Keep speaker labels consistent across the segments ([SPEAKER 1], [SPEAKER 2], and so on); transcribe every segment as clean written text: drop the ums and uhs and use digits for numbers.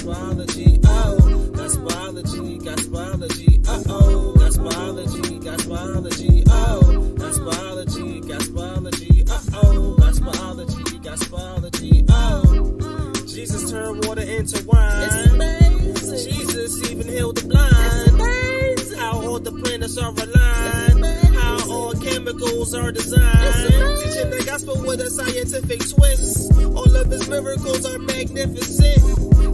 [SPEAKER 1] Gospelology, oh, Gospelology, Gospelology, uh-oh, Gospelology, Gospelology, oh, Gospelology, Gospelology, uh-oh, Gospelology, Gospelology, oh. Jesus turned water into wine. It's amazing. Jesus even healed the blind. It's amazing. How all the planets are aligned. How all chemicals are designed. Teaching the gospel with a scientific twist. All of his miracles are magnificent.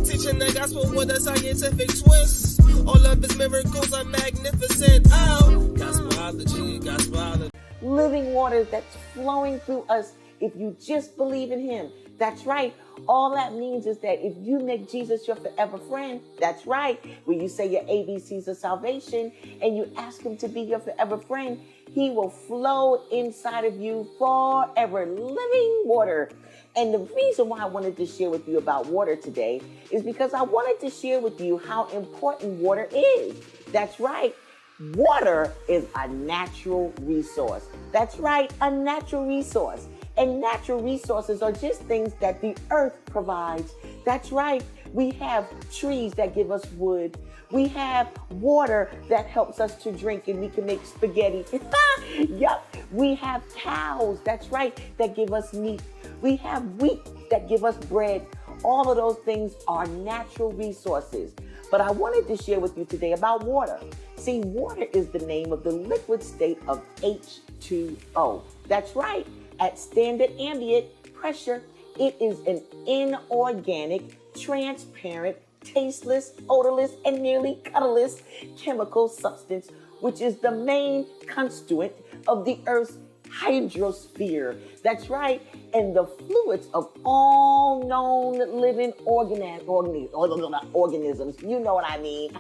[SPEAKER 1] Teaching the gospel with a scientific twist. All of his miracles are magnificent. Oh, Gospelology, Gospelology.
[SPEAKER 2] Living water that's flowing through us if you just believe in him. That's right. All that means is that if you make Jesus your forever friend, that's right, when you say your ABCs of salvation and you ask him to be your forever friend, he will flow inside of you forever, living water. And the reason why I wanted to share with you about water today is because I wanted to share with you how important water is. That's right. Water is a natural resource. That's right, a natural resource. And natural resources are just things that the earth provides. That's right. We have trees that give us wood. We have water that helps us to drink and we can make spaghetti. Yup. We have cows, that's right, that give us meat. We have wheat that give us bread. All of those things are natural resources. But I wanted to share with you today about water. See, water is the name of the liquid state of H2O. That's right. At standard ambient pressure, it is an inorganic, transparent, tasteless, odorless, and nearly colorless chemical substance, which is the main constituent of the Earth's hydrosphere. That's right. And the fluids of all known living organisms, you know what I mean,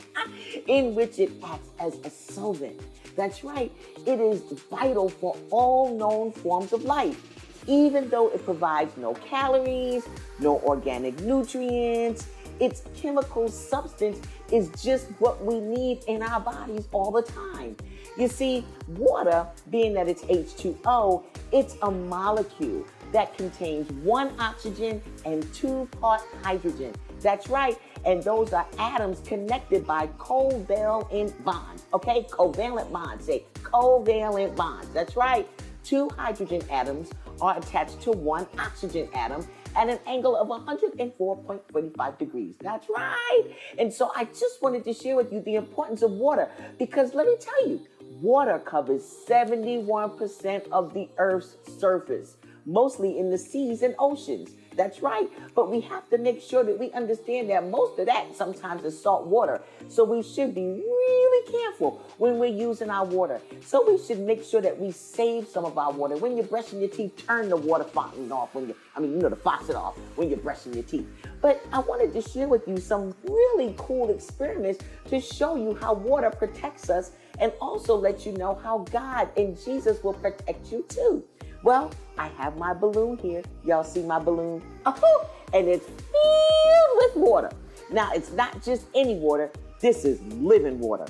[SPEAKER 2] in which it acts as a solvent. That's right. It is vital for all known forms of life, even though it provides no calories, no organic nutrients. Its chemical substance is just what we need in our bodies all the time. You see, water, being that it's H2O, it's a molecule that contains 1 oxygen and 2 part hydrogen. That's right. And those are atoms connected by covalent bonds. Okay, covalent bonds. Say covalent bonds. That's right. 2 hydrogen atoms are attached to 1 oxygen atom at an angle of 104.45 degrees. That's right. And so I just wanted to share with you the importance of water, because let me tell you, water covers 71% of the Earth's surface, mostly in the seas and oceans. That's right. But we have to make sure that we understand that most of that sometimes is salt water. So we should be really careful when we're using our water. So we should make sure that we save some of our water. When you're brushing your teeth, turn the water fountain off the faucet off when you're brushing your teeth. But I wanted to share with you some really cool experiments to show you how water protects us and also let you know how God and Jesus will protect you too. Well, I have my balloon here. Y'all see my balloon? Oh, and it's filled with water. Now, it's not just any water. This is living water.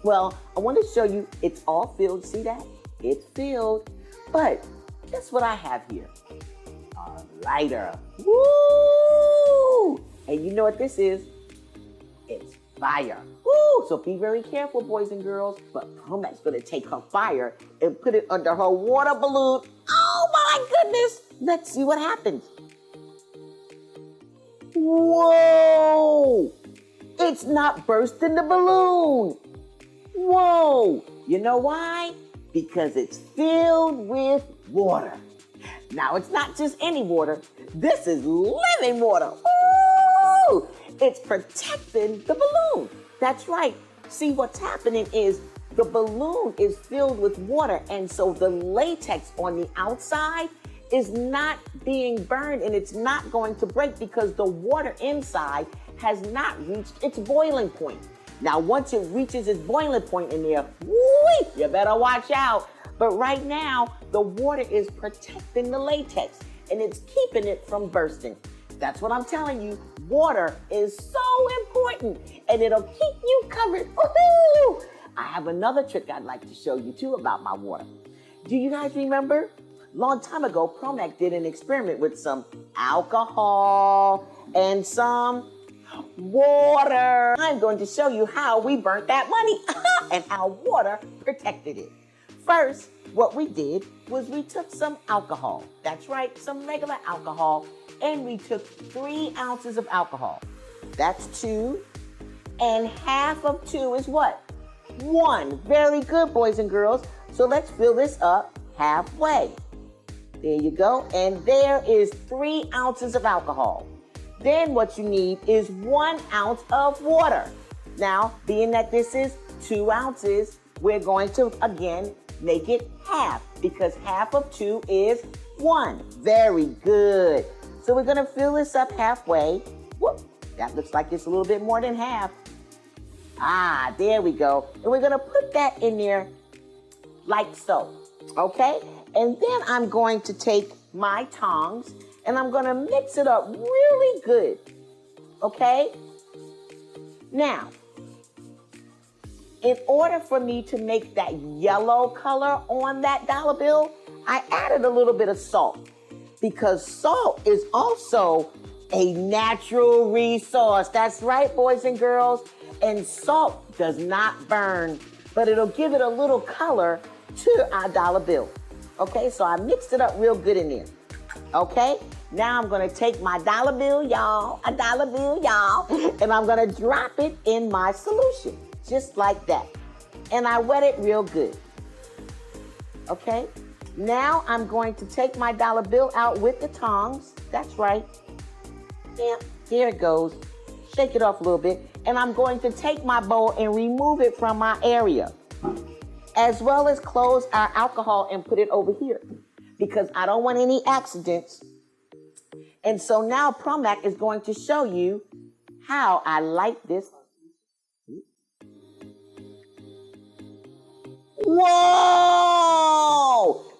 [SPEAKER 2] Well, I want to show you it's all filled. See that? It's filled. But guess what I have here? A lighter. Woo! And you know what this is? It's fire. Woo! So be very careful, boys and girls. But Promac's going to take her fire and put it under her water balloon. Oh my goodness! Let's see what happens. Whoa! It's not bursting the balloon. Whoa! You know why? Because it's filled with water. Now, it's not just any water. This is living water. Woo! It's protecting the balloon. That's right. See, what's happening is the balloon is filled with water, and so the latex on the outside is not being burned, and it's not going to break because the water inside has not reached its boiling point. Now, once it reaches its boiling point in there, whoo, you better watch out. But right now, the water is protecting the latex, and it's keeping it from bursting. That's what I'm telling you. Water is so important, and it'll keep you covered. Woo-hoo! I have another trick I'd like to show you too about my water. Do you guys remember? Long time ago, Promac did an experiment with some alcohol and some Water. I'm going to show you how we burnt that money and how water protected it. First, what we did was we took some alcohol. That's right, some regular alcohol. And we took 3 ounces of alcohol. That's 2. And half of 2 is what? 1. Very good, boys and girls. So let's fill this up halfway. There you go. And there is 3 ounces of alcohol. Then what you need is 1 ounce of water. Now, being that this is 2 ounces, we're going to, again, make it half because half of 2 is 1. Very good. So we're going to fill this up halfway. Whoop, that looks like it's a little bit more than half. Ah, there we go. And we're going to put that in there like so, okay? And then I'm going to take my tongs and I'm going to mix it up really good, okay? Now, in order for me to make that yellow color on that dollar bill, I added a little bit of salt because salt is also a natural resource. That's right, boys and girls. And salt does not burn, but it'll give it a little color to our dollar bill. Okay, so I mixed it up real good in there. Okay, now I'm gonna take my dollar bill, y'all, and I'm gonna drop it in my solution, just like that. And I wet it real good. Okay, now I'm going to take my dollar bill out with the tongs. That's right. Yeah, here it goes. Shake it off a little bit. And I'm going to take my bowl and remove it from my area, as well as close our alcohol and put it over here because I don't want any accidents. And so now Promac is going to show you how I light this. Whoa!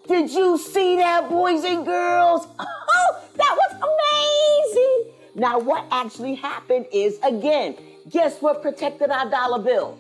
[SPEAKER 2] Did you see that, boys and girls? Oh, that was amazing. Now what actually happened is, again, guess what protected our dollar bill?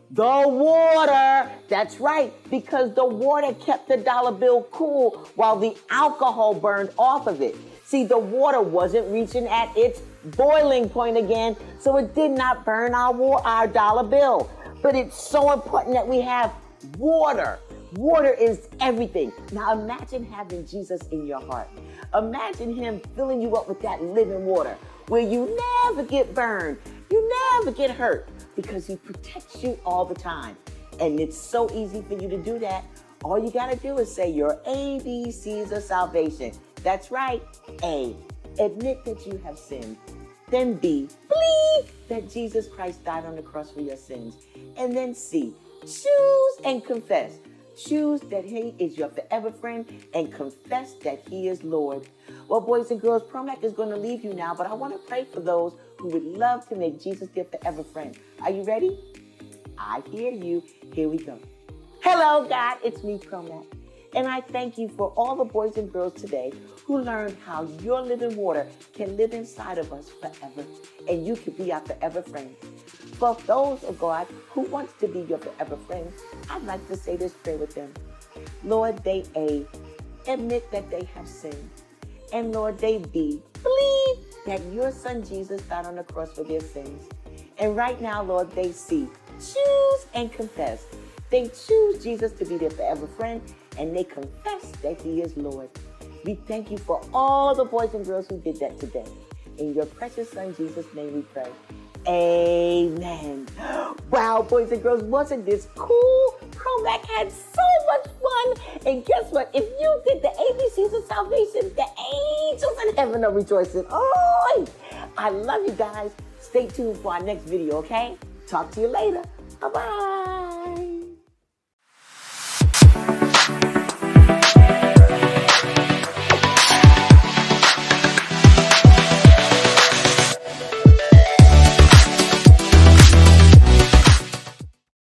[SPEAKER 2] The water. That's right, because the water kept the dollar bill cool while the alcohol burned off of it. See, the water wasn't reaching at its boiling point again, so it did not burn our dollar bill. But it's so important that we have water. Water is everything. Now imagine having Jesus in your heart. Imagine him filling you up with that living water where you never get burned. You never get hurt because he protects you all the time. And it's so easy for you to do that. All you got to do is say your ABCs of salvation. That's right. A, admit that you have sinned. Then B, believe that Jesus Christ died on the cross for your sins. And then C, choose and confess. Choose that he is your forever friend and confess that he is Lord. Well, boys and girls, Promac is going to leave you now, but I want to pray for those who would love to make Jesus their forever friend. Are you ready? I hear you. Here we go. Hello, God. It's me, Promac. And I thank you for all the boys and girls today who learned how your living water can live inside of us forever, and you can be our forever friend. For those of God who wants to be your forever friend, I'd like to say this prayer with them. Lord, they A, admit that they have sinned. And Lord, they B, believe that your son Jesus died on the cross for their sins. And right now, Lord, they C, choose and confess. They choose Jesus to be their forever friend, and they confess that he is Lord. We thank you for all the boys and girls who did that today. In your precious son Jesus' name we pray. Amen. Wow, boys and girls, wasn't this cool? Promac had so much fun. And guess what? If you did the ABCs of salvation, the angels in heaven are rejoicing. Oh, I love you guys. Stay tuned for our next video, okay? Talk to you later. Bye-bye.